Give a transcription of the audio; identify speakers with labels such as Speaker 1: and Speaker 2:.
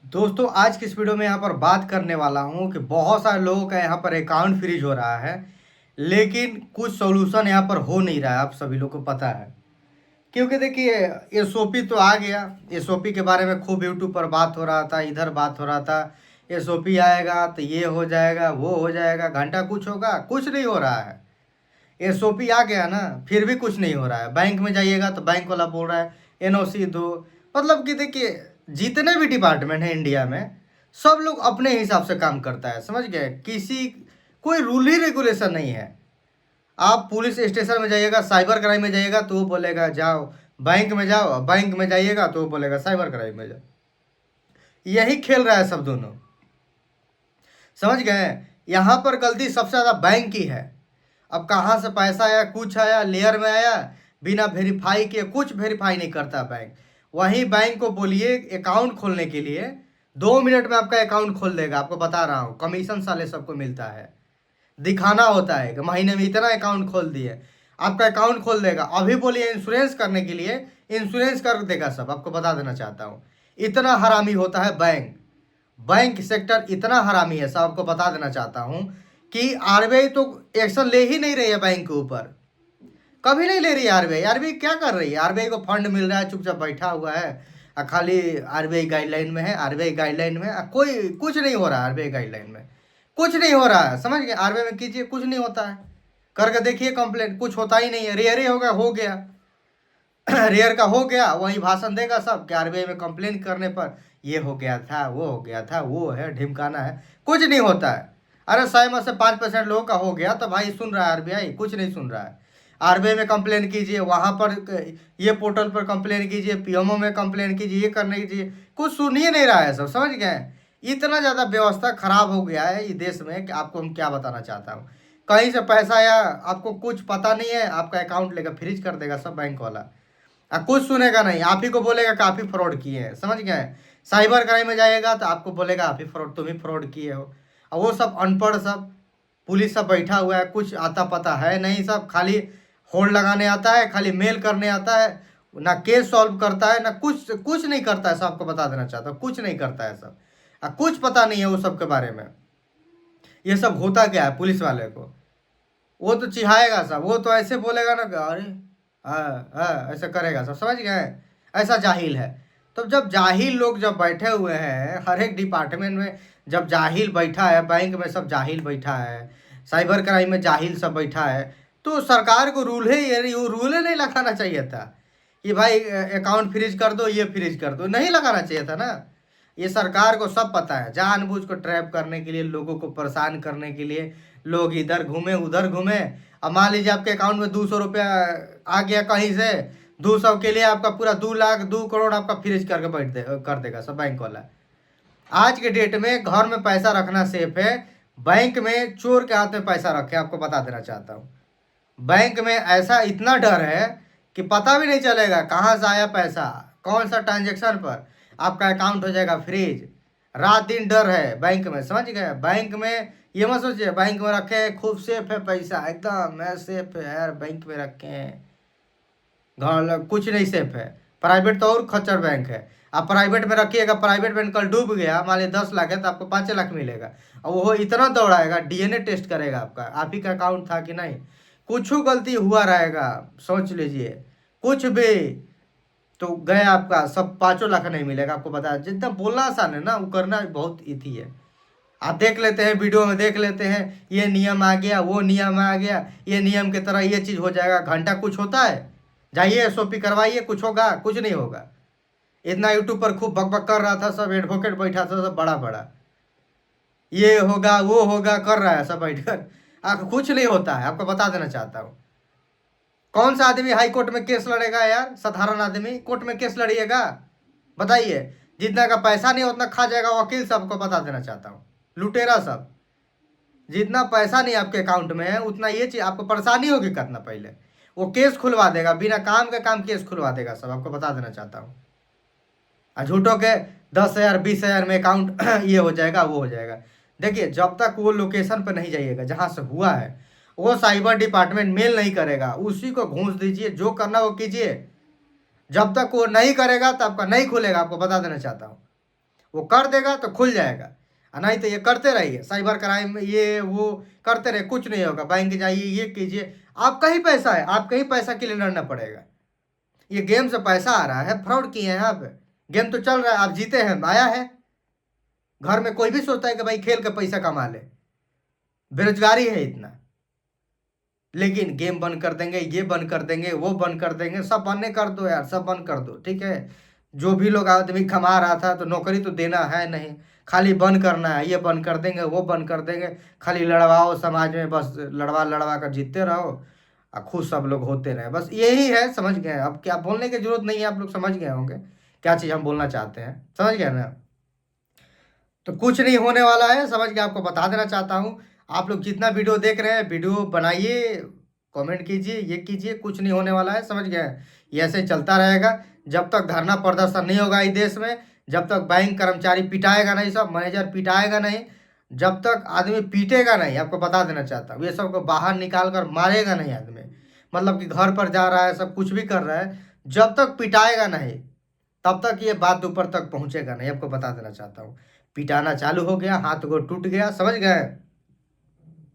Speaker 1: दोस्तों आज की इस वीडियो में यहाँ पर बात करने वाला हूँ कि बहुत सारे लोगों का यहाँ पर अकाउंट फ्रीज हो रहा है। लेकिन कुछ सॉल्यूशन यहाँ पर हो नहीं रहा है, आप सभी लोग को पता है। क्योंकि देखिए एसओपी तो आ गया। एसओपी के बारे में खूब यूट्यूब पर बात हो रहा था, इधर बात हो रहा था। एसओपी आएगा तो ये हो जाएगा, वो हो जाएगा, घंटा कुछ होगा, कुछ नहीं हो रहा है। एसओपी आ गया ना, फिर भी कुछ नहीं हो रहा है। बैंक में जाइएगा तो बैंक वाला बोल रहा है एनओसी दो। मतलब कि देखिए जितने भी डिपार्टमेंट हैं इंडिया में, सब लोग अपने हिसाब से काम करता है, समझ गए। किसी कोई रूल ही रेगुलेशन नहीं है। आप पुलिस स्टेशन में जाइएगा, साइबर क्राइम में जाइएगा तो वो बोलेगा जाओ। बैंक में जाओ, बैंक में जाइएगा तो वो बोलेगा साइबर क्राइम में जाओ। यही खेल रहा है सब दोनों, समझ गए। यहाँ पर गलती सबसे ज़्यादा बैंक की है। अब कहाँ से पैसा आया, कुछ आया, लेयर में आया, बिना वेरीफाई किए कुछ वेरीफाई नहीं करता बैंक। वहीं बैंक को बोलिए अकाउंट खोलने के लिए, 2 मिनट में आपका अकाउंट खोल देगा। आपको बता रहा हूँ, कमीशन साले सबको मिलता है। दिखाना होता है कि महीने में इतना अकाउंट खोल दिए, आपका अकाउंट खोल देगा। अभी बोलिए इंश्योरेंस करने के लिए, इंश्योरेंस कर देगा सब। आपको बता देना चाहता हूँ, इतना हरामी होता है बैंक। बैंक सेक्टर इतना हरामी है, सब आपको बता देना चाहता हूँ कि आरबीआई तो एक्शन ले ही नहीं रही है बैंक के ऊपर। कभी नहीं ले रही है आरबीआई। आरबीआई क्या कर रही है? आरबीआई को फंड मिल रहा है, चुपचाप बैठा हुआ है। खाली आरबीआई गाइडलाइन में है, आरबीआई गाइडलाइन में कोई कुछ नहीं हो रहा है। आरबीआई गाइडलाइन में कुछ नहीं हो रहा है, समझ गए। आरबीआई में कीजिए, कुछ नहीं होता है। करके देखिए कंप्लेंट, कुछ होता ही नहीं है। रेयर ही होगा, हो गया। रेयर का हो गया, वही भाषण देगा सब कि आरबीआई में कंप्लेन करने पर ये हो गया था, वो हो गया था, वो है ढिमकाना है। कुछ नहीं होता है। अरे 100 में से 5% लोगों का हो गया तो भाई सुन रहा है आरबीआई? कुछ नहीं सुन रहा है। आरबीआई में कंप्लेन कीजिए, वहाँ पर ये पोर्टल पर कंप्लेन कीजिए, पीएमओ में कंप्लेन कीजिए, ये करने कीजिए, कुछ सुन ही नहीं रहा है सब, समझ गए। इतना ज़्यादा व्यवस्था खराब हो गया है इस देश में कि आपको हम क्या बताना चाहता हूँ। कहीं से पैसा आया, आपको कुछ पता नहीं है, आपका अकाउंट लेकर फ्रीज कर देगा सब बैंक वाला। कुछ सुनेगा नहीं, आप ही को बोलेगा कि आप ही फ्रॉड किए हैं, समझ गए। साइबर क्राइम में जाएगा तो आपको बोलेगा आप ही फ्रॉड, तुम ही फ्रॉड किए हो। और वो सब अनपढ़ सब पुलिस सब बैठा हुआ है, कुछ आता पता है नहीं। सब खाली होल्ड लगाने आता है, खाली मेल करने आता है, ना केस सॉल्व करता है, ना कुछ कुछ नहीं करता है। सब आपको बता देना चाहता हूँ, कुछ नहीं करता है सब। कुछ पता नहीं है वो सब के बारे में। ये सब होता क्या है पुलिस वाले को? वो तो चिढ़ाएगा सब, वो तो ऐसे बोलेगा ना कि अरे हाँ हाँ, ऐसा करेगा सब, समझ गए। ऐसा जाहिल है। तो जब जाहिल लोग जब बैठे हुए हैं हर एक डिपार्टमेंट में, जब जाहिल बैठा है, बैंक में सब जाहिल बैठा है, साइबर क्राइम में जाहिल सब बैठा है, तो सरकार को रूल है ये रूल नहीं लगाना चाहिए था कि भाई अकाउंट फ्रीज कर दो, ये फ्रीज कर दो। नहीं लगाना चाहिए था ना। ये सरकार को सब पता है, जानबूझ को ट्रैप करने के लिए, लोगों को परेशान करने के लिए लोग इधर घूमे उधर घूमे। अब मान लीजिए आपके अकाउंट में 200 रुपया आ गया कहीं से, 200 के लिए आपका पूरा 2 लाख 2 करोड़ आपका फ्रीज करके कर देगा सब बैंक वाला। आज के डेट में घर में पैसा रखना सेफ है, बैंक में चोर के हाथ में पैसा रखे, आपको बता देना चाहता हूँ। बैंक में ऐसा इतना डर है कि पता भी नहीं चलेगा कहाँ से आया पैसा, कौन सा ट्रांजेक्शन पर आपका अकाउंट हो जाएगा फ्रीज। रात दिन डर है बैंक में, समझ गए। बैंक में ये मत सोचिए बैंक में रखे हैं खूब सेफ है पैसा, एकदम सेफ है यार, बैंक में रखे हैं। घर कुछ नहीं सेफ है। प्राइवेट तो और खच्चर बैंक है। आप प्राइवेट में रखिएगा, प्राइवेट बैंक कल डूब गया, मान लीजिए 10 लाख है तो आपको 5 लाख मिलेगा। और वो इतना दौड़ाएगा, डीएनए टेस्ट करेगा आपका, आप ही का अकाउंट था कि नहीं। कुछ गलती हुआ रहेगा, सोच लीजिए कुछ भी, तो गए आपका सब 5 लाख नहीं मिलेगा। आपको बता, जितना बोलना आसान है ना, वो करना बहुत इथी है। आप देख लेते हैं वीडियो में, देख लेते हैं ये नियम आ गया, वो नियम आ गया, ये नियम की तरह ये चीज़ हो जाएगा, घंटा कुछ होता है। जाइए एसओपी करवाइए, कुछ होगा? कुछ नहीं होगा। इतना यूट्यूब पर खूब बकबक कर रहा था, सब एडवोकेट बैठा था, सब बड़ा बड़ा ये होगा वो होगा कर रहा है सब बैठकर। कुछ नहीं होता है, आपको बता देना चाहता हूँ। कौन सा आदमी हाई कोर्ट में केस लड़ेगा यार? साधारण आदमी कोर्ट में केस लड़िएगा? बताइए। जितना का पैसा नहीं उतना खा जाएगा वकील, सबको बता देना चाहता हूँ। लुटेरा सब, जितना पैसा नहीं आपके अकाउंट में है उतना ये चीज आपको परेशानी होगी करना। पहले वो केस खुलवा देगा, बिना काम के काम केस खुलवा देगा सब, आपको बता देना चाहता हूँ। झूठों के 10,000 20,000 में अकाउंट ये हो जाएगा, वो हो जाएगा। देखिए जब तक वो लोकेशन पर नहीं जाइएगा जहाँ से हुआ है, वो साइबर डिपार्टमेंट मेल नहीं करेगा, उसी को घूस दीजिए, जो करना वो कीजिए। जब तक वो नहीं करेगा तब आपका नहीं खुलेगा, आपको बता देना चाहता हूँ। वो कर देगा तो खुल जाएगा, और नहीं तो ये करते रहिए साइबर क्राइम ये वो करते रहे, कुछ नहीं होगा। बैंक जाइए, ये कीजिए, आपका ही पैसा है, आपका ही पैसा के लिए लड़ना पड़ेगा। ये गेम से पैसा आ रहा है, फ्रॉड किए हैं आप, गेम तो चल रहा है, आप जीते हैं, आया है। घर में कोई भी सोचता है कि भाई खेल के पैसा कमा ले, बेरोजगारी है इतना, लेकिन गेम बंद कर देंगे, ये बंद कर देंगे, वो बंद कर देंगे, सब बंद कर दो यार, सब बंद कर दो, ठीक है। जो भी लोग आदमी कमा रहा था तो नौकरी तो देना है नहीं, खाली बंद करना है, ये बंद कर देंगे, वो बंद कर देंगे, खाली लड़वाओ समाज में, बस लड़वा लड़वा कर जीतते रहो और खुश सब लोग होते रहे, बस यही है। समझ गए? अब क्या बोलने की जरूरत नहीं है, आप लोग समझ गए होंगे क्या चीज़ हम बोलना चाहते हैं, समझ गए ना। तो कुछ नहीं होने वाला है, समझ के आपको बता देना चाहता हूँ। आप लोग जितना वीडियो देख रहे हैं, वीडियो बनाइए, कमेंट कीजिए, ये कीजिए, कुछ नहीं होने वाला है, समझ गए। ये ऐसे ही चलता रहेगा जब तक धरना प्रदर्शन नहीं होगा इस देश में, जब तक बैंक कर्मचारी पिटाएगा नहीं, सब मैनेजर पिटाएगा नहीं, जब तक आदमी पीटेगा नहीं, आपको बता देना चाहता हूँ, ये सबको बाहर निकाल कर मारेगा नहीं आदमी, मतलब कि घर पर जा रहा है, सब कुछ भी कर रहा है, जब तक पिटाएगा नहीं तब तक ये बात ऊपर तक पहुंचेगा नहीं, आपको बता देना चाहता हूँ। पिटाना चालू हो गया, हाथ गोड़ टूट गया, समझ गए।